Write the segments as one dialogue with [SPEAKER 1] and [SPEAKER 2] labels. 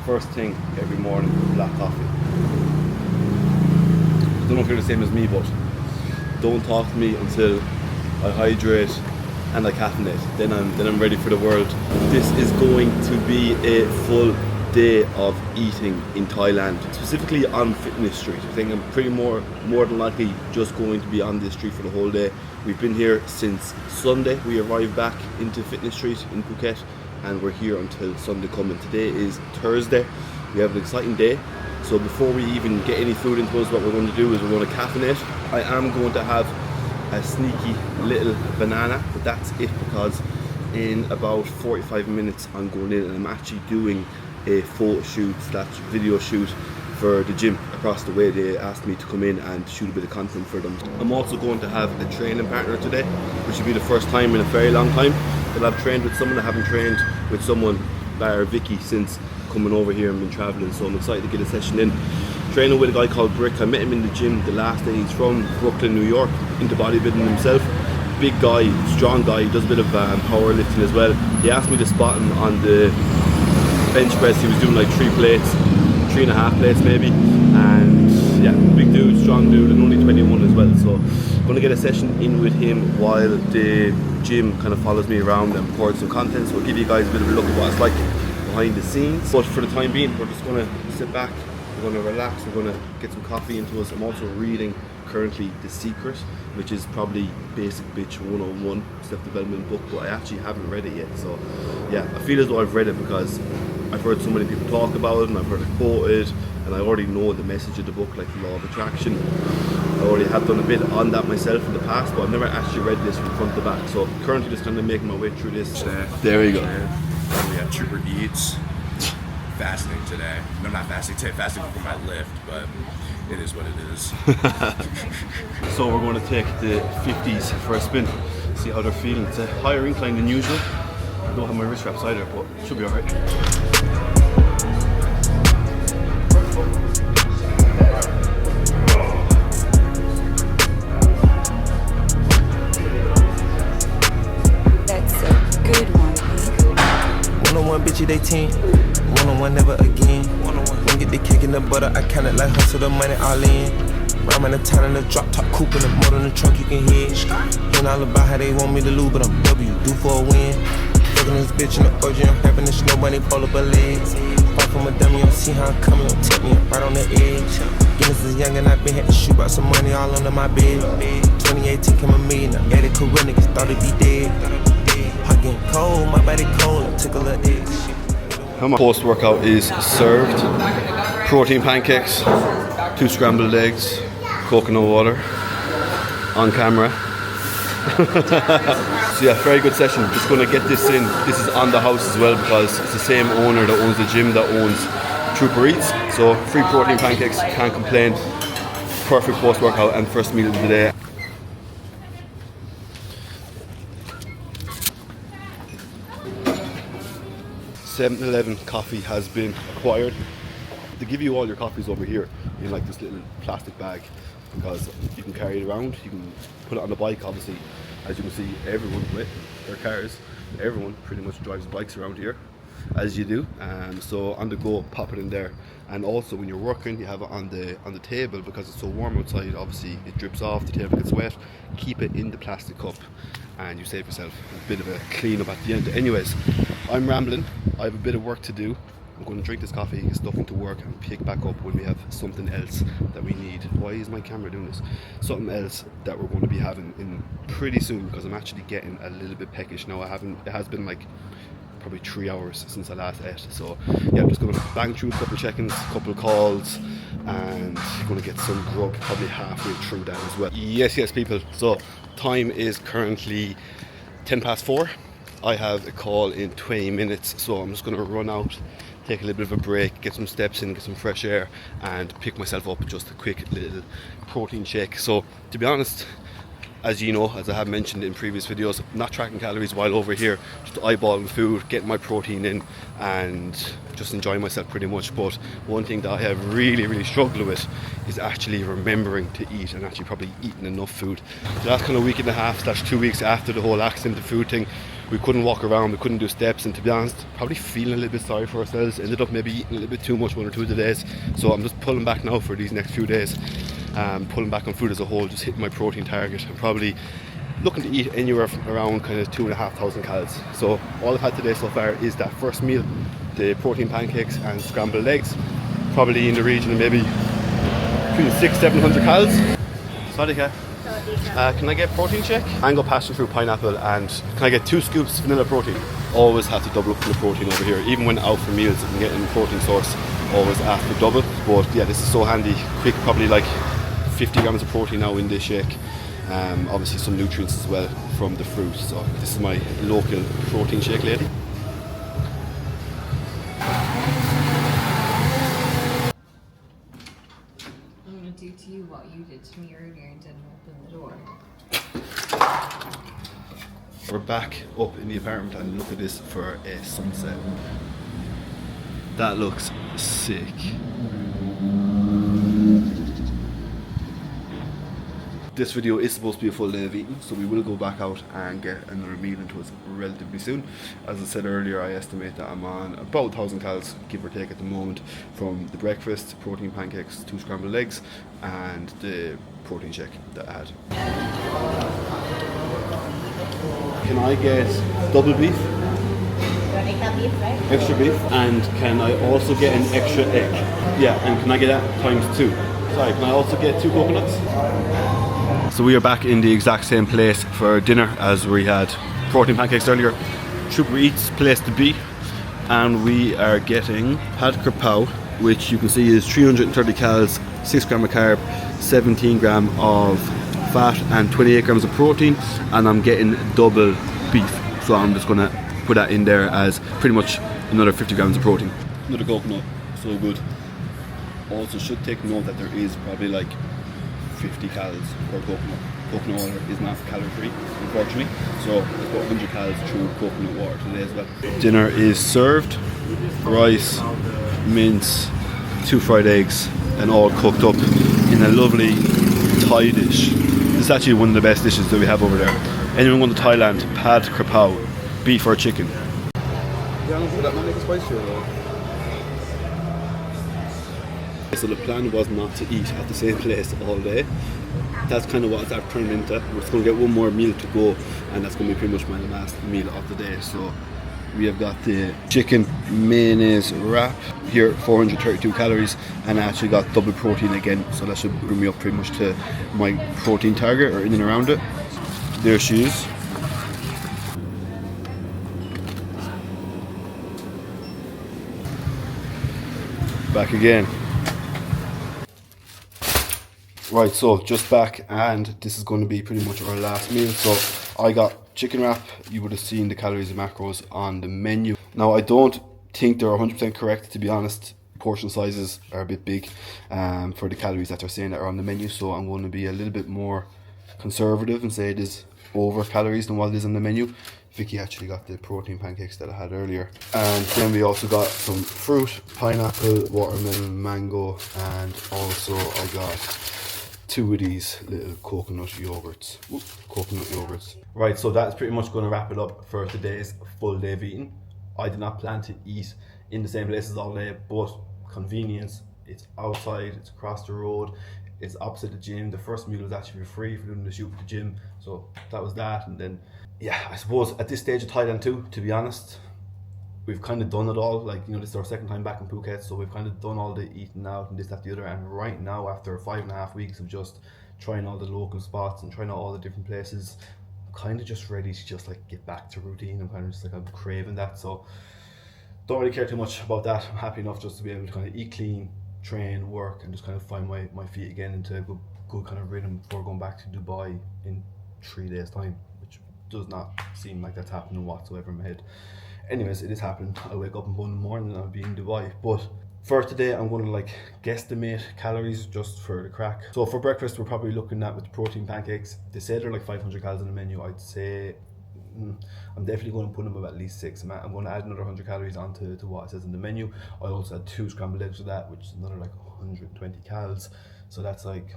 [SPEAKER 1] First thing every morning, black coffee. I don't know if you're the same as me, but don't talk to me until I hydrate and I caffeinate. Then I'm ready for the world. This is going to be a full day of eating in Thailand, specifically on Fitness Street. I think I'm pretty more than likely just going to be on this street for the whole day. We've been here since Sunday. We arrived back into Fitness Street in Phuket and we're here until Sunday coming. Today is Thursday. We have an exciting day. So before we even get any food into us, what we're going to do is we're going to caffeinate. I am going to have a sneaky little banana, but that's it, because in about 45 minutes I'm going in and I'm actually doing a photo shoot / video shoot for the gym across the way. They asked me to come in and shoot a bit of content for them. I'm also going to have a training partner today, which will be the first time in a very long time that I've trained with someone. I haven't trained with someone, bar Vicky, since coming over here and been traveling, so I'm excited to get a session in. Training with a guy called Brick. I met him in the gym the last day. He's from Brooklyn, New York, into bodybuilding himself. Big guy, strong guy, he does a bit of powerlifting as well. He asked me to spot him on the bench press. He was doing like 3 plates, 3.5 plates maybe, and yeah, big dude, strong dude, and only 21 as well. So I'm gonna get a session in with him while the gym kind of follows me around and records some content. So we'll give you guys a bit of a look at what it's like behind the scenes. But for the time being, we're just gonna sit back, we're gonna relax, we're gonna get some coffee into us. I'm also reading currently The Secret, which is probably basic bitch 101 self-development book, but I actually haven't read it yet. So yeah, I feel as though I've read it because I've heard so many people talk about it and I've heard it quoted, and I already know the message of the book, like the law of attraction. I already have done a bit on that myself in the past, but I've never actually read this from front to back. So currently just kind of making my way through this. There we go.
[SPEAKER 2] We got Trooper Eats. Fasting today. No, not fasting today. Fasting for my lift, but it is what it is.
[SPEAKER 1] So we're going to take the 50s for a spin, see how they're feeling. It's a higher incline than usual. I don't have my wrist wraps either, but it should be alright.
[SPEAKER 3] That's a good one.
[SPEAKER 4] 101 bitch, they 10. 101 never again. 101 don't get the cake in the butter. I count it like hustle the money all in. Rhyming the town in the drop top coupe in the motor in the trunk you can hear. Hearing all about how they want me to lose, but I'm W, due for a win. Fucking this bitch in the orgy, I'm having this snow bunny pull up her legs. Fight from a dummy, don't see how I'm coming, don't tip me, I'm right on the edge. Guinness is young and I been had to shoot out some money all under my bed. 2018 came a million, I made it career, niggas thought it'd be dead. Hot getting cold, my body cold, I took a little edge.
[SPEAKER 1] Post-workout is served. Protein pancakes, 2 scrambled eggs, coconut water, on camera. So yeah, very good session. Just going to get this in. This is on the house as well because it's the same owner that owns the gym that owns Trooper Eats. So free protein pancakes, can't complain. Perfect post-workout and first meal of the day. $7-Eleven coffee has been acquired. They give you all your coffees over here in like this little plastic bag because you can carry it around, you can put it on the bike. Obviously, as you can see, everyone with their cars, everyone pretty much drives bikes around here, as you do. So on the go, pop it in there. And also when you're working, you have it on the table because it's so warm outside. Obviously it drips off, the table gets wet. Keep it in the plastic cup and you save yourself a bit of a clean up at the end. Anyways, I'm rambling, I have a bit of work to do. I'm going to drink this coffee, get stuff into work and pick back up when we have something else that we need. Why is my camera doing this? Something else that we're going to be having in pretty soon because I'm actually getting a little bit peckish now. It has been like probably 3 hours since I last ate. So yeah, I'm just going to bang through a couple of check-ins, a couple of calls, and I'm going to get some grub probably halfway through that as well. Yes people, so time is currently 4:10. I have a call in 20 minutes, so I'm just going to run out, take a little bit of a break, get some steps in, get some fresh air, and pick myself up just a quick little protein shake. So to be honest, as you know, as I have mentioned in previous videos, not tracking calories while over here, just eyeballing food, getting my protein in and just enjoying myself pretty much. But one thing that I have really struggled with is actually remembering to eat and actually probably eating enough food. The last kind of week and a half / 2 weeks after the whole accident, the food thing we couldn't walk around, we couldn't do steps, and to be honest, probably feeling a little bit sorry for ourselves. Ended up maybe eating a little bit too much 1 or 2 of the days, so I'm just pulling back now for these next few days, pulling back on food as a whole, just hitting my protein target. I'm probably looking to eat anywhere from around kind of 2,500 calories. So all I've had today so far is that first meal, the protein pancakes and scrambled eggs, probably in the region of maybe between 600-700 calories. Sadika. Can I get protein shake? Mango passion fruit pineapple, and can I get 2 scoops vanilla protein? Always have to double up for the protein over here. Even when out for meals and getting protein source, always ask for double. But yeah, this is so handy. Quick, probably like 50 grams of protein now in this shake. Obviously some nutrients as well from the fruit. So this is my local protein shake lady.
[SPEAKER 3] Do to you what you did to me earlier and didn't open the door.
[SPEAKER 1] We're back up in the apartment and look at this for a sunset. That looks sick. This video is supposed to be a full day of eating, so we will go back out and get another meal into us relatively soon. As I said earlier, I estimate that I'm on about 1,000 calories, give or take at the moment, from the breakfast, protein pancakes, 2 scrambled eggs, and the protein shake that I had. Can I get double beef? Extra beef, and can I also get an extra egg? Yeah, and can I get that times 2? Sorry, can I also get 2 coconuts? So we are back in the exact same place for dinner as we had protein pancakes earlier. Super Eats place to be, and we are getting pad krapao, which you can see is 330 calories, 6 gram of carb, 17 gram of fat, and 28 grams of protein. And I'm getting double beef, so I'm just gonna put that in there as pretty much another 50 grams of protein. Another coconut, so good. Also should take note that there is probably like 50 calories per coconut. Coconut water is not calorie free, unfortunately, so it's about 100 calories through coconut water today as well. Dinner is served: rice, mince, 2 fried eggs, and all cooked up in a lovely Thai dish. This is actually one of the best dishes that we have over there. Anyone going to Thailand, pad krapao, beef or chicken. So the plan was not to eat at the same place all day. That's kind of what that turned into. We're just going to get one more meal to go, and that's going to be pretty much my last meal of the day. So we have got the chicken mayonnaise wrap here, 432 calories, and I actually got double protein again, so that should bring me up pretty much to my protein target, or in and around it. There she is. Back again. Right, so just back, and this is going to be pretty much our last meal. So I got chicken wrap. You would have seen the calories and macros on the menu. Now I don't think they're 100% correct, to be honest. Portion sizes are a bit big for the calories that they're saying that are on the menu, so I'm going to be a little bit more conservative and say it is over calories than what it is on the menu. Vicky actually got the protein pancakes that I had earlier, and then we also got some fruit: pineapple, watermelon, mango, and also I got 2 of these little coconut yogurts. Right, so that's pretty much going to wrap it up for today's full day of eating. I did not plan to eat in the same places all day, but convenience, it's outside, it's across the road, it's opposite the gym. The first meal was actually for free for doing the shoot at the gym, so that was that. And then, yeah, I suppose at this stage of Thailand too, to be honest, we've kind of done it all. Like, you know, this is our second time back in Phuket, so we've kind of done all the eating out and this, that, the other. And right now, after 5.5 weeks of just trying all the local spots and trying out all the different places, I'm kind of just ready to just like get back to routine. I'm kind of just like, I'm craving that, so don't really care too much about that. I'm happy enough just to be able to kind of eat clean, train, work, and just kind of find my feet again into a good kind of rhythm before going back to Dubai in 3 days time, which does not seem like that's happening whatsoever in my head. Anyways, it is happening. I'll wake up in one morning and I'll be in Dubai. But for today, I'm going to like guesstimate calories just for the crack. So for breakfast, we're probably looking at, with the protein pancakes, they say they're like 500 calories on the menu. I'd say I'm definitely going to put them up at least 6. I'm going to add another 100 calories onto what it says in the menu. I also had 2 scrambled eggs with that, which is another like 120 calories. So that's like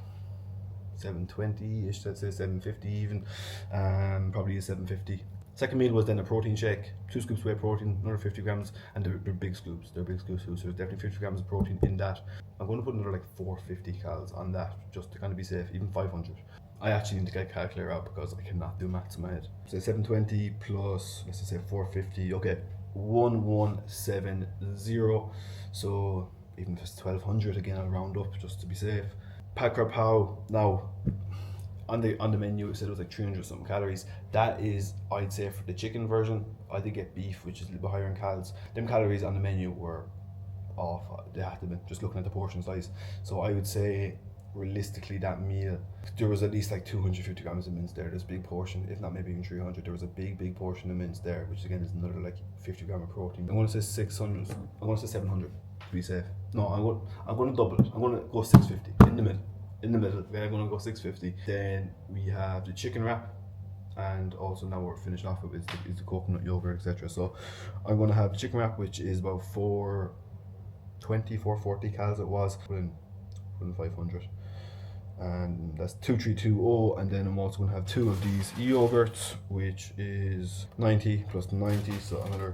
[SPEAKER 1] 720-ish, let's say 750 even. Probably a 750. Second meal was then a protein shake, 2 scoops whey protein, another 50 grams, and they're big scoops. They're big scoops, so there's definitely 50 grams of protein in that. I'm going to put another like 450 calories on that, just to kind of be safe, even 500. I actually need to get a calculator out because I cannot do maths in my head. So 720 plus, let's just say 450, okay, 1170. So even if it's 1200 again, I'll round up just to be safe. Pad Kra Pao, now on the menu it said it was like 300 something calories. That is, I'd say, for the chicken version. I did get beef, which is a little bit higher in calories. Them calories on the menu were off. They had to be, just looking at the portion size. So I would say realistically that meal, there was at least like 250 grams of mince there. There's a big portion, if not maybe even 300. There was a big portion of mince there, which again is another like 50 gram of protein. I'm going to say 600. I'm going to say 700 to be safe. No, I'm going to double it. I'm going to go 650 in the middle. In the middle, we're going to go 650. Then we have the chicken wrap, and also now we're finishing off with is the coconut yogurt, etc. So I'm going to have the chicken wrap, which is about 420, 440 calories. It was within 500, and that's 2320. And then I'm also going to have 2 of these yogurts, which is 90 plus 90, so another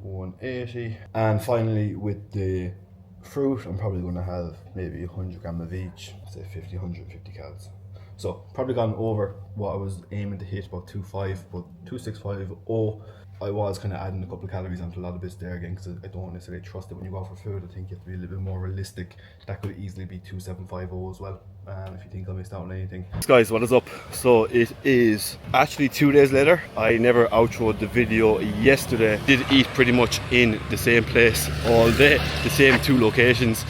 [SPEAKER 1] 180. And finally with the fruit, I'm probably going to have maybe 100 grams of each, say 50, 150 calories. So probably gone over what I was aiming to hit, about 2.5, but 2.650. I was kind of adding a couple of calories onto a lot of bits there again, because I don't necessarily trust it when you go out for food. I think you have to be a little bit more realistic. That could easily be 2.750 as well, if you think I missed out on anything. Guys, what is up? So it is actually 2 days later. I never outroed the video yesterday. Did eat pretty much in the same place all day, the same 2 locations.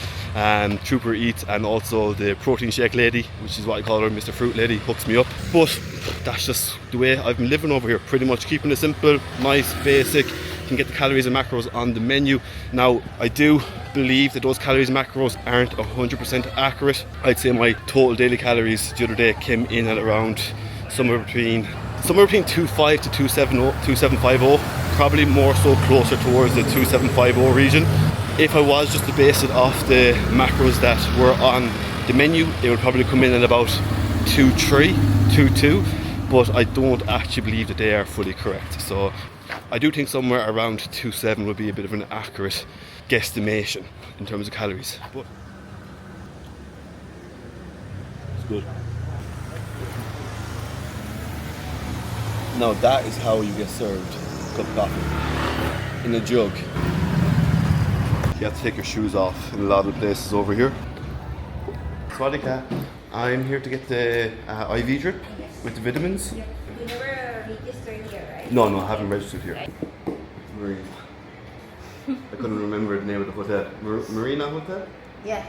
[SPEAKER 1] Trooper Eats and also the protein shake lady, which is what I call her, Mr. Fruit Lady, hooks me up. But that's just the way I've been living over here, pretty much keeping it simple, nice, basic. You can get the calories and macros on the menu. Now, I do believe that those calories and macros aren't 100% accurate. I'd say my total daily calories the other day came in at around somewhere between 2.5 to 2.750, probably more so closer towards the 2.750 region. If I was just to base it off the macros that were on the menu, it would probably come in at about 2.3, 2.2, but I don't actually believe that they are fully correct. So I do think somewhere around 2.7 would be a bit of an accurate guesstimation in terms of calories. But it's good. Now that is how you get served a cup of coffee, in a jug. You have to take your shoes off in a lot of places over here. Swadika, I'm here to get the IV drip with the vitamins.
[SPEAKER 5] You never registered here, right?
[SPEAKER 1] No, I haven't registered here. Marina. I couldn't remember the name of the hotel. Marina Hotel?
[SPEAKER 5] Yeah.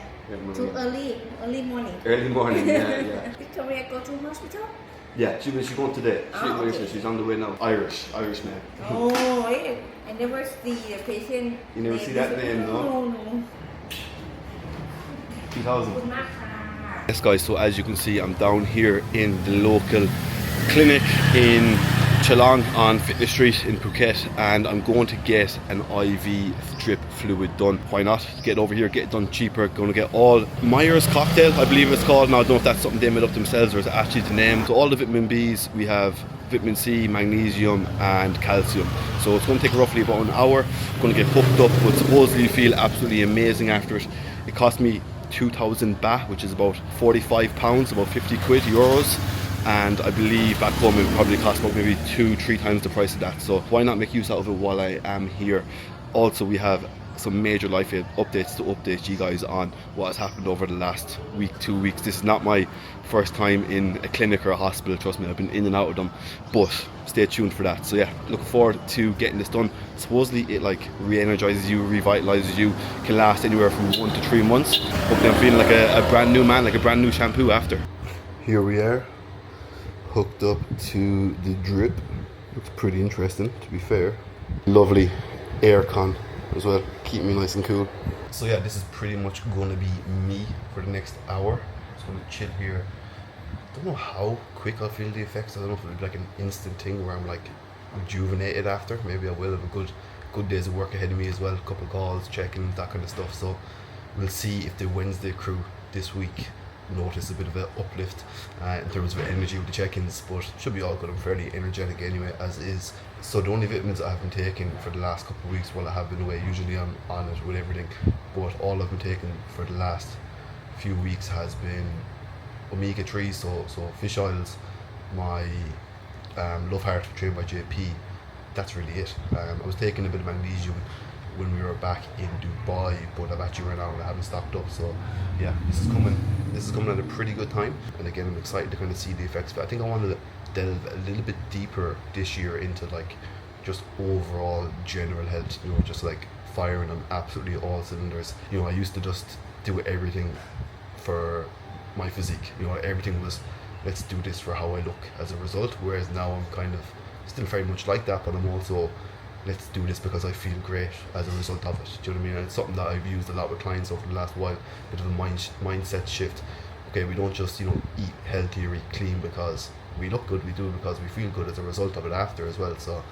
[SPEAKER 5] Too early morning.
[SPEAKER 1] Early morning, yeah.
[SPEAKER 5] Victoria go to hospital?
[SPEAKER 1] Yeah, she's going today.
[SPEAKER 5] Okay.
[SPEAKER 1] She's on the way now. Irish man.
[SPEAKER 5] Oh, yeah. I never see a patient.
[SPEAKER 1] You never see that name, no?
[SPEAKER 5] No.
[SPEAKER 1] 2000.
[SPEAKER 5] Good luck,ค่ะ.
[SPEAKER 1] Yes guys, so as you can see, I'm down here in the local clinic in Chalong on Fitness Street in Phuket, and I'm going to get an IV drip fluid done. Why not? Get over here, get it done cheaper. Going to get all Myers cocktail, I believe it's called. Now I don't know if that's something they made up themselves or is it actually the name. So all the vitamin B's, we have vitamin C, magnesium and calcium. So it's going to take roughly about an hour. I'm going to get hooked up, but supposedly you feel absolutely amazing after it. It cost me 2,000 baht, which is about 45 pounds, about 50 quid, euros. And I believe back home it would probably cost about maybe 2-3 times the price of that. So why not make use out of it while I am here? Also, we have some major life updates to update you guys on what has happened over the last week, 2 weeks. This is not my first time in a clinic or a hospital, trust me, I've been in and out of them, but stay tuned for that. So yeah, looking forward to getting this done. Supposedly it like re-energizes you, revitalizes you, can last anywhere from 1 to 3 months. Hopefully I'm feeling like a brand new man, like a brand new shampoo after. Here we are, hooked up to the drip. Looks pretty interesting, to be fair. Lovely aircon as well, keep me nice and cool. So yeah, this is pretty much going to be me for the next hour. Just going to chill here. Don't know how quick I'll feel the effects. I don't know if it'll be like an instant thing where I'm like rejuvenated after. Maybe I will have a good days of work ahead of me as well. A couple of calls, checking, that kind of stuff. So we'll see if the Wednesday crew this week notice a bit of an uplift in terms of energy with the check-ins, but should be all good. I'm fairly energetic anyway as is. So the only vitamins I have been taking for the last couple of weeks while I have been away, usually I'm on it with everything, but all I've been taking for the last few weeks has been omega-3, so fish oils, my Love Heart trained by JP. That's really it. I was taking a bit of magnesium when we were back in Dubai, but I've actually run out and I haven't stocked up. So yeah, this is coming at a pretty good time, and again I'm excited to kind of see the effects. But I think I want to delve a little bit deeper this year into like just overall general health, you know, just like firing on absolutely all cylinders. You know, I used to just do everything for my physique, you know, everything was let's do this for how I look as a result, whereas now I'm kind of still very much like that, but I'm also let's do this because I feel great as a result of it. Do you know what I mean? And it's something that I've used a lot with clients over the last while, bit of a mindset shift. Okay, we don't just, you know, eat healthy or eat clean because we look good, we do it because we feel good as a result of it after as well. So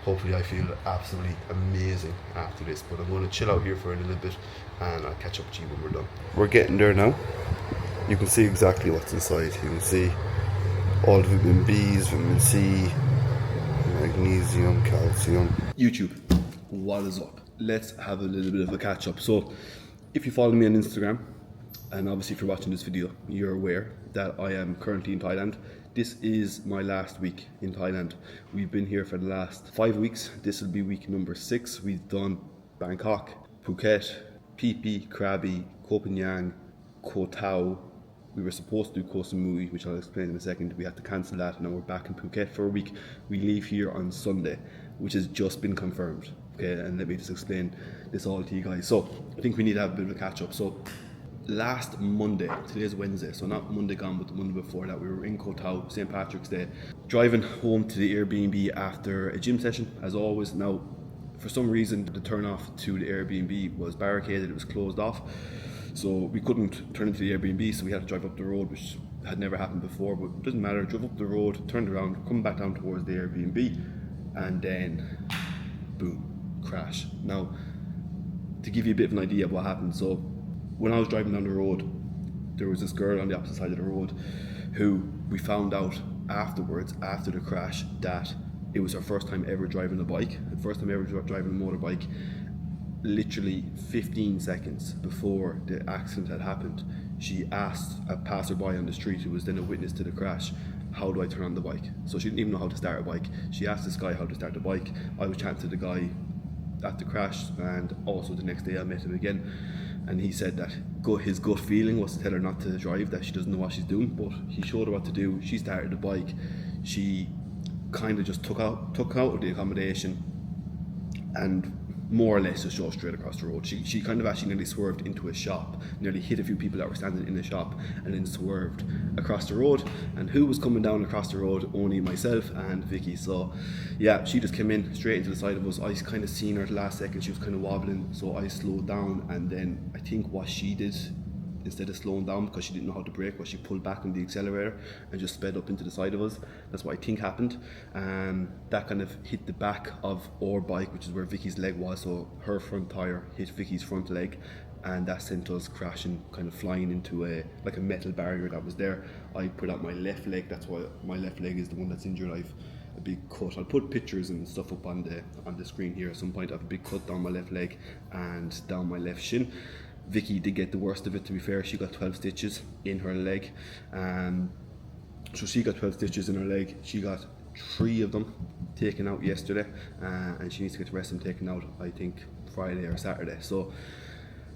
[SPEAKER 1] hopefully I feel absolutely amazing after this, but I'm going to chill out here for a little bit and I'll catch up with you when we're done. We're getting there now. You can see exactly what's inside. You can see all the vitamin B's, vitamin C, magnesium, calcium. YouTube, what is up? Let's have a little bit of a catch up. So if you follow me on Instagram, and obviously if you're watching this video, you're aware that I am currently in Thailand. This is my last week in Thailand. We've been here for the last 5 weeks. This will be week number 6. We've done Bangkok, Phuket, Phi Phi, Krabi, Koh Phangan, Koh Tao. We were supposed to do Koh Samui, which I'll explain in a second. We had to cancel that, and now we're back in Phuket for a week. We leave here on Sunday, which has just been confirmed. Okay, and let me just explain this all to you guys. So I think we need to have a bit of a catch up. So last Monday, today's Wednesday, so not Monday gone, but the Monday before that, we were in Koh Tao, St. Patrick's Day, driving home to the Airbnb after a gym session, as always. Now, for some reason, the turn off to the Airbnb was barricaded, it was closed off. So we couldn't turn into the Airbnb, so we had to drive up the road, which had never happened before, but it doesn't matter. Drove up the road, turned around, come back down towards the Airbnb, and then boom, crash. Now, to give you a bit of an idea of what happened, so when I was driving down the road, there was this girl on the opposite side of the road who we found out afterwards, after the crash, that it was her first time ever driving a bike, the first time ever driving a motorbike. Literally 15 seconds before the accident had happened, she asked a passerby on the street who was then a witness to the crash, how do I turn on the bike? So she didn't even know how to start a bike. She asked this guy how to start the bike. I was chatting to the guy at the crash, and also the next day I met him again, and he said that his gut feeling was to tell her not to drive, that she doesn't know what she's doing, but he showed her what to do. She started the bike. She kind of just took out of the accommodation and more or less just drove straight across the road. She kind of actually nearly swerved into a shop, nearly hit a few people that were standing in the shop, and then swerved across the road. And who was coming down across the road? Only myself and Vicky. So yeah, she just came in straight into the side of us. I kind of seen her at the last second, she was kind of wobbling, so I slowed down, and then I think what she did, instead of slowing down because she didn't know how to brake, was she pulled back on the accelerator and just sped up into the side of us. That's what I think happened. That kind of hit the back of our bike, which is where Vicky's leg was, so her front tyre hit Vicky's front leg, and that sent us crashing, kind of flying into a metal barrier that was there. I put out my left leg, that's why my left leg is the one that's injured. I've a big cut. I'll put pictures and stuff up on the screen here at some point. I have a big cut down my left leg and down my left shin. Vicky did get the worst of it, to be fair. She got 12 stitches in her leg. So she got 12 stitches in her leg. She got 3 of them taken out yesterday, and she needs to get the rest of them taken out, I think, Friday or Saturday. So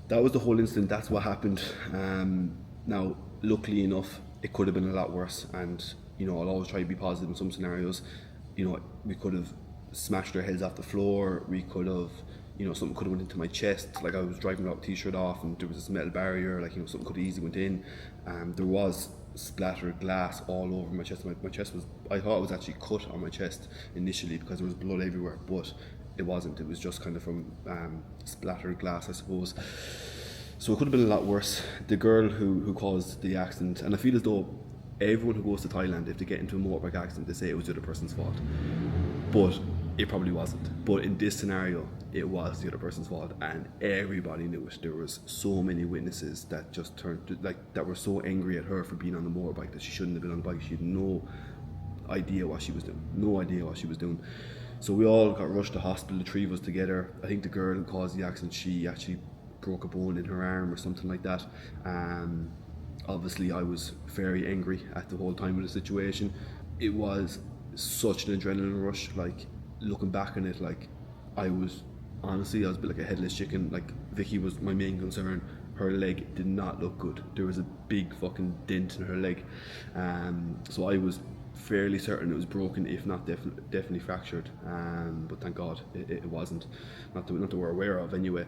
[SPEAKER 1] that was the whole incident. That's what happened. Now, luckily enough, it could have been a lot worse, and you know, I'll always try to be positive in some scenarios. You know, we could have smashed our heads off the floor. We could have, you know, something could have went into my chest. Like, I was driving without t-shirt off, and there was this metal barrier. Like, you know, something could have easily went in. There was splattered glass all over my chest. My chest was, I thought it was actually cut on my chest initially because there was blood everywhere, but it wasn't. It was just kind of from splattered glass, I suppose. So it could have been a lot worse. The girl who caused the accident, and I feel as though everyone who goes to Thailand, if they get into a motorbike accident, they say it was the other person's fault. But it probably wasn't. But in this scenario, it was the other person's fault, and everybody knew it. There was so many witnesses that just that were so angry at her for being on the motorbike that she shouldn't have been on the bike. She had no idea what she was doing. No idea what she was doing. So we all got rushed to hospital, the three of us together. I think the girl who caused the accident, she actually broke a bone in her arm or something like that. Obviously I was very angry at the whole time of the situation. It was such an adrenaline rush. Like, looking back on it, like, I was a bit like a headless chicken. Like, Vicky was my main concern. Her leg did not look good. There was a big fucking dent in her leg. So I was fairly certain it was broken, if not definitely fractured. But thank God it wasn't. Not that we're aware of anyway.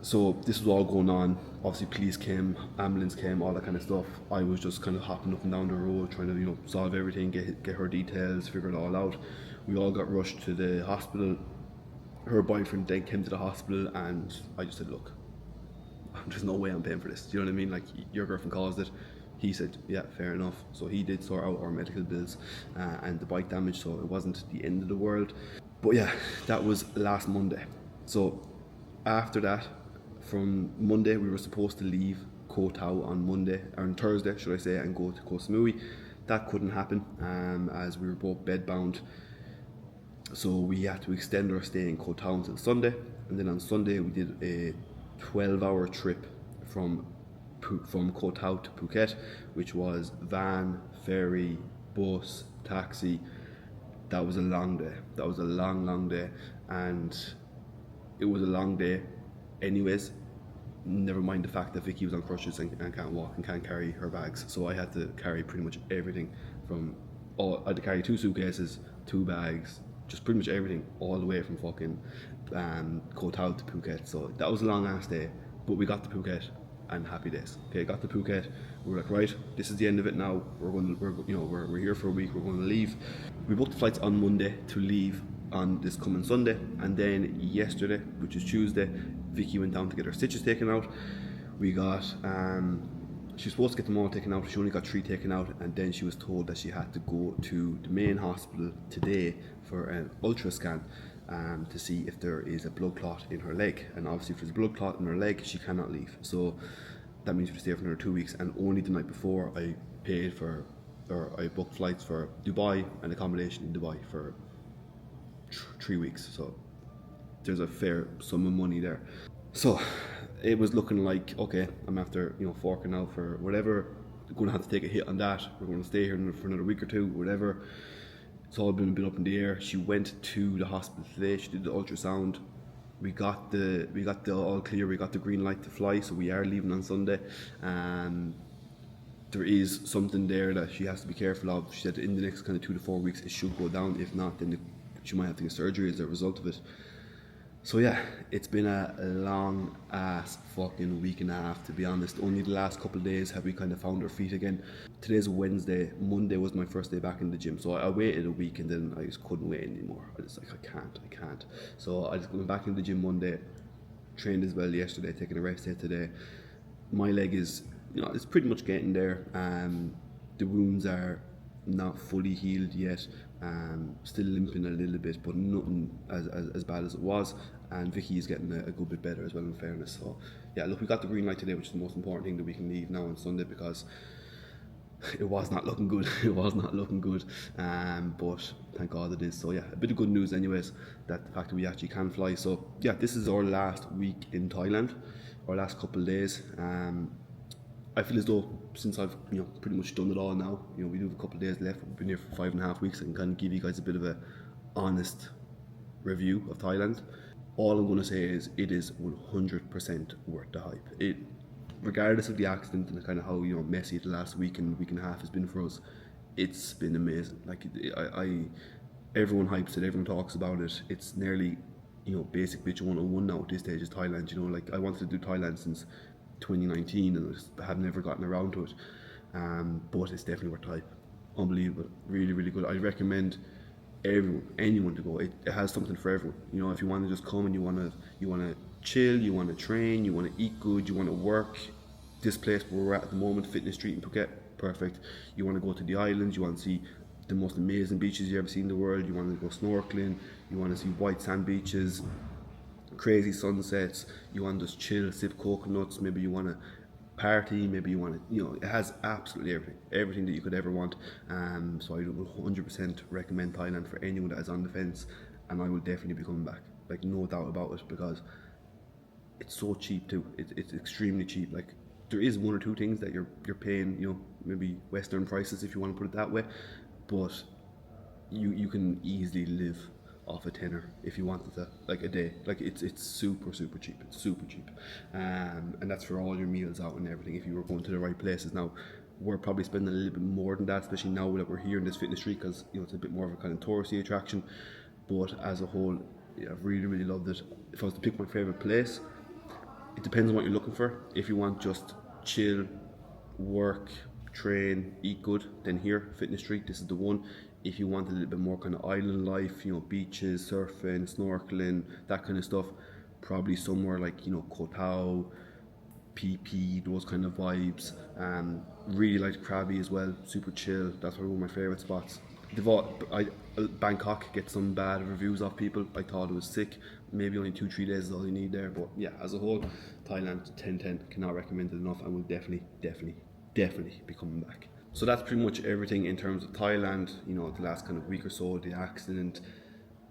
[SPEAKER 1] So this was all going on. Obviously police came, ambulance came, all that kind of stuff. I was just kind of hopping up and down the road trying to, solve everything, get her details, figure it all out. We all got rushed to the hospital. Her boyfriend then came to the hospital, and I just said, look, there's no way I'm paying for this. Do you know what I mean? Like, your girlfriend caused it. He said, yeah, fair enough. So he did sort out our medical bills and the bike damage, so it wasn't the end of the world. But yeah, that was last Monday. So after that, from Monday, we were supposed to leave Koh Tao on Monday, or on Thursday, should I say, and go to Koh Samui. That couldn't happen as we were both bedbound. So we had to extend our stay in Koh Tao until Sunday. And then on Sunday, we did a 12-hour trip from Koh Tao to Phuket, which was van, ferry, bus, taxi. That was a long day. That was a long day. And it was a long day anyways, never mind the fact that Vicky was on crutches and can't walk and can't carry her bags. So I had to carry pretty much everything I had to carry 2 suitcases, 2 bags, just pretty much everything, all the way from fucking Koh Tao to Phuket. So that was a long ass day, but we got to Phuket and happy days. Okay, got to Phuket. We were like, right, this is the end of it now. We're here for a week. We're going to leave. We booked the flights on Monday to leave on this coming Sunday, and then yesterday, which is Tuesday, Vicky went down to get her stitches taken out. We got she was supposed to get them all taken out. She only got 3 taken out, and then she was told that she had to go to the main hospital today for an ultra scan to see if there is a blood clot in her leg. And obviously if there's a blood clot in her leg, she cannot leave. So that means we have to stay for another 2 weeks. And only the night before I booked flights for Dubai and accommodation in Dubai for 3 weeks. So there's a fair sum of money there. So it was looking like, okay, I'm after forking out for whatever, going to have to take a hit on that. We're going to stay here for another week or 2, whatever. It's all been a bit up in the air. She went to the hospital today. She did the ultrasound. We got the all clear. We got the green light to fly. So we are leaving on Sunday. There is something there that she has to be careful of. She said in the next kind of 2 to 4 weeks it should go down. If not, then she might have to get surgery as a result of it. So yeah, it's been a long ass fucking week and a half, to be honest. Only the last couple of days have we kind of found our feet again. Today's Wednesday. Monday was my first day back in the gym, so I waited a week and then I just couldn't wait anymore. I just like, I can't. So I just went back in the gym Monday, trained as well yesterday, taking a rest day today. My leg is, it's pretty much getting there. The wounds are not fully healed yet. Still limping a little bit, but nothing as bad as it was. And Vicky is getting a good bit better as well, in fairness. So yeah, look, we got the green light today, which is the most important thing, that we can leave now on Sunday, because it was not looking good. But thank God it is. So yeah, a bit of good news anyways, that the fact that we actually can fly. So yeah, this is our last week in Thailand, our last couple of days. I feel as though since I've pretty much done it all now, we do have a couple of days left. We've been here for 5.5 weeks, and kind of give you guys a bit of a honest review of Thailand. All I'm going to say is it is 100% worth the hype. It, regardless of the accident and kind of how messy the last week and a half has been for us, it's been amazing. Like everyone hypes it, everyone talks about it. It's nearly basic bitch 101 now at this stage is Thailand. Like I wanted to do Thailand since 2019 and I just have never gotten around to it. But it's definitely worth the hype. Unbelievable, really, really good. I recommend anyone to go. It has something for everyone. If you want to just come and you want to chill, you want to train, you want to eat good, you want to work. This place where we're at the moment, Fitness Street in Phuket, perfect. You want to go to the islands, you want to see the most amazing beaches you ever seen in the world. You want to go snorkeling, you want to see white sand beaches, crazy sunsets, you want to just chill, sip coconuts, maybe you want to party, maybe you want to, you know, it has absolutely everything that you could ever want. So I would 100% recommend Thailand for anyone that is on the fence, and I will definitely be coming back, like no doubt about it, because it's so cheap too. It's extremely cheap. Like there is one or two things that you're paying, you know, maybe Western prices if you want to put it that way, but you can easily live off a tenner if you wanted to, like a day. Like it's super cheap. It's super cheap, and that's for all your meals out and everything. If you were going to the right places. Now we're probably spending a little bit more than that, especially now that we're here in this fitness street, because you know it's a bit more of a kind of touristy attraction. But as a whole, yeah, I've really loved it. If I was to pick my favorite place, it depends on what you're looking for. If you want just chill, work, train, eat good, then here, Fitness Street, this is the one. If you want a little bit more kind of island life, you know, beaches, surfing, snorkeling, that kind of stuff, probably somewhere like, you know, Koh Tao, PP, those kind of vibes. Really liked Krabi as well, super chill. That's one of my favourite spots. Bangkok gets some bad reviews off people. I thought it was sick. Maybe only 2-3 days is all you need there. But yeah, as a whole, Thailand 10/10, cannot recommend it enough, and will definitely be coming back. So that's pretty much everything in terms of Thailand. You know, the last kind of week or so, the accident,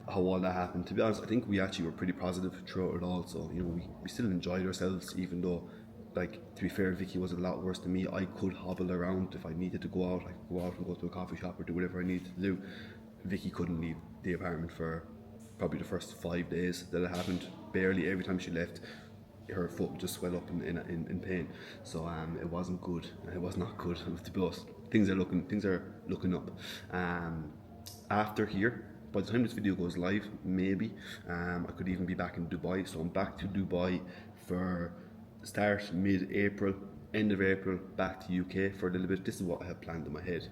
[SPEAKER 1] how all that happened. To be honest, I think we actually were pretty positive throughout it all. So, you know, we still enjoyed ourselves, even though, like, to be fair, Vicky was a lot worse than me. I could hobble around if I needed to go out. I could go out and go to a coffee shop or do whatever I needed to do. Vicky couldn't leave the apartment for probably the first 5 days that it happened. Barely. Every time she left, her foot would just swell up in pain. So it wasn't good. It was not good. To be honest, things are looking up. After here, by the time this video goes live, maybe I could even be back in Dubai. So I'm back to Dubai for start mid-April, end of April, back to UK for a little bit. This is what I have planned in my head.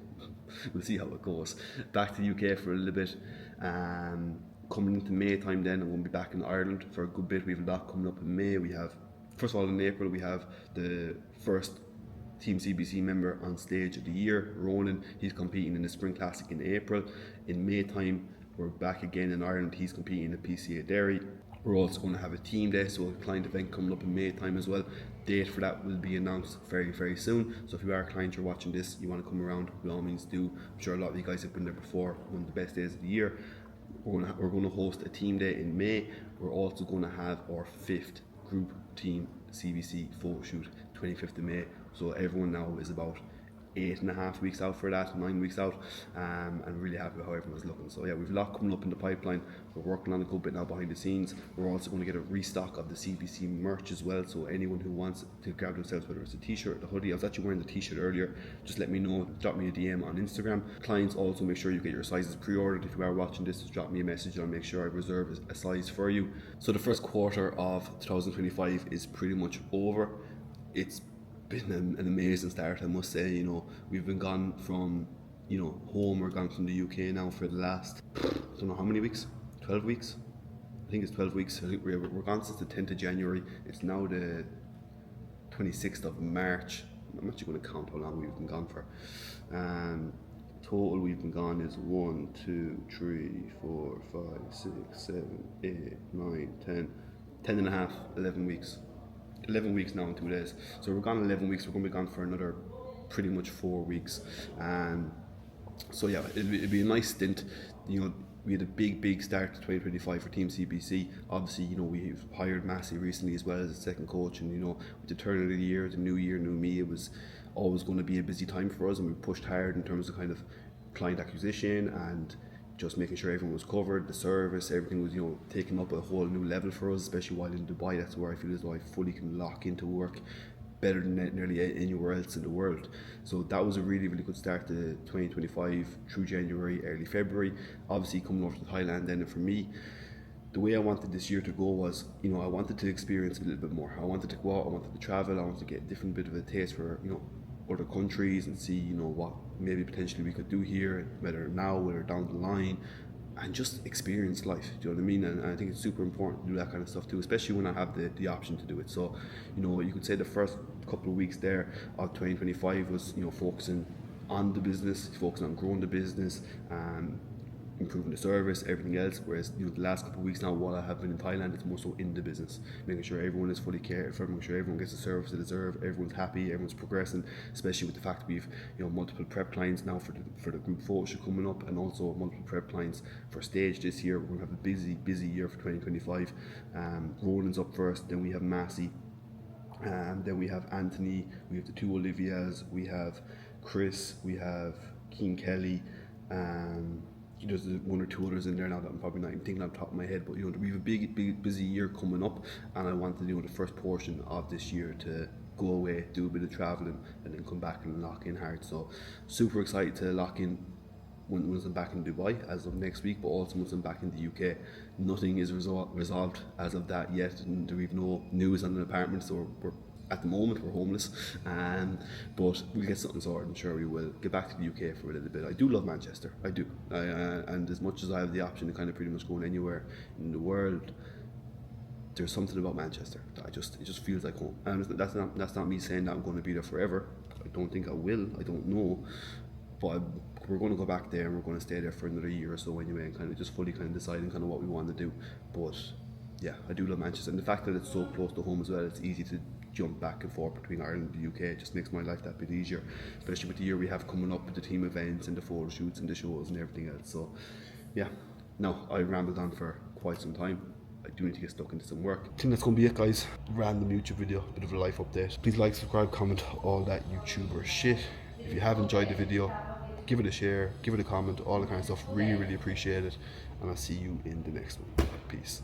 [SPEAKER 1] We'll see how it goes. Back to UK for a little bit. Coming into May time, then I'm going to be back in Ireland for a good bit. We have a lot coming up in May. We have, first of all, in April we have the first Team CBC member on stage of the year, Ronan. He's competing in the Spring Classic in April. In May time, we're back again in Ireland. He's competing in the PCA Derry. We're also going to have a team day, so a client event coming up in May time as well. Date for that will be announced very soon. So if you are a client, you're watching this, you want to come around, by all means do. I'm sure a lot of you guys have been there before. One of the best days of the year. We're going to host a team day in May. We're also going to have our 5th group team CBC photo shoot, 25th of May. So everyone now is about 8.5 weeks out for that, 9 weeks out, and really happy with how everyone's looking. So yeah, we've a lot coming up in the pipeline. We're working on a good bit now behind the scenes. We're also going to get a restock of the CBC merch as well, so anyone who wants to grab themselves, whether it's a t-shirt, the hoodie. I was actually wearing the t-shirt earlier. Just let me know, drop me a DM on Instagram. Clients, also make sure you get your sizes pre-ordered. If you are watching this, just drop me a message and I'll make sure I reserve a size for you. So the first quarter of 2025 is pretty much over. It's been an amazing start, I must say. You know, we've been gone from, you know, home. We're gone from the UK now for the last, I don't know how many weeks, 12 weeks. I think it's 12 weeks. I think we're gone since the 10th of January. It's now the 26th of March. I'm actually going to count how long we've been gone for. Total we've been gone is 1, 2, 3, 4, 5, 6, 7, 8, 9, 10 and a half, 11 weeks. 11 weeks now in 2 days. So we're gone 11 weeks. We're going to be gone for another pretty much 4 weeks. So yeah, it'll be a nice stint. You know, we had a big start to 2025 for Team CBC. Obviously, you know, we've hired Massey recently as well as a second coach, and you know, with the turn of the year, the new year, new me, it was always going to be a busy time for us, and we pushed hard in terms of kind of client acquisition and just making sure everyone was covered, the service, everything was, you know, taken up a whole new level for us, especially while in Dubai. That's where I feel as though I fully can lock into work better than nearly anywhere else in the world. So that was a really good start to 2025 through January, early February. Obviously coming over to Thailand then, and for me, the way I wanted this year to go was, you know, I wanted to experience a little bit more. I wanted to go out, I wanted to travel, I wanted to get a different bit of a taste for, you know, other countries and see, you know, what maybe potentially we could do here, whether now, whether down the line, and just experience life. Do you know what I mean? And I think it's super important to do that kind of stuff too, especially when I have the option to do it. So, you know, you could say the first couple of weeks there of 2025 was, you know, focusing on the business, he's focusing on growing the business, improving the service, everything else. Whereas the last couple of weeks now, while I have been in Thailand, it's more so in the business, making sure everyone is fully cared for, making sure everyone gets the service they deserve, everyone's happy, everyone's progressing. Especially with the fact that we've multiple prep clients now for the group photo shoot coming up, and also multiple prep clients for stage this year. We're going to have a busy year for 2025. Roland's up first, then we have Massey. Then we have Anthony, we have the two Olivias, we have Chris, we have Keen Kelly. There's one or two others in there now that I'm probably not even thinking on top of my head, but we have a big busy year coming up, and I want to do the first portion of this year to go away, do a bit of traveling, and then come back and lock in hard. So super excited to lock in once I'm back in Dubai as of next week, but also once I'm back in the UK. Nothing is resolved as of that yet, and we've no news on an apartment, so we're at the moment we're homeless, but we'll get something sorted. I'm sure we will get back to the UK for a little bit. I do love Manchester, I do, and as much as I have the option to kind of pretty much go anywhere in the world, there's something about Manchester that it just feels like home. And that's not me saying that I'm going to be there forever. I don't think I will. I don't know, but we're going to go back there and we're going to stay there for another year or so anyway, and kind of just fully kind of deciding kind of what we want to do. But yeah, I do love Manchester, and the fact that it's so close to home as well, it's easy to jump back and forth between Ireland and the UK. It just makes my life that bit easier, especially with the year we have coming up with the team events and the photo shoots and the shows and everything else. So yeah, no, I rambled on for quite some time. I do need to get stuck into some work. I think that's going to be it, guys. Random YouTube video, bit of a life update. Please like, subscribe, comment, all that YouTuber shit. If you have enjoyed the video, give it a share, give it a comment, all that kind of stuff. Really appreciate it, and I'll see you in the next one. Peace.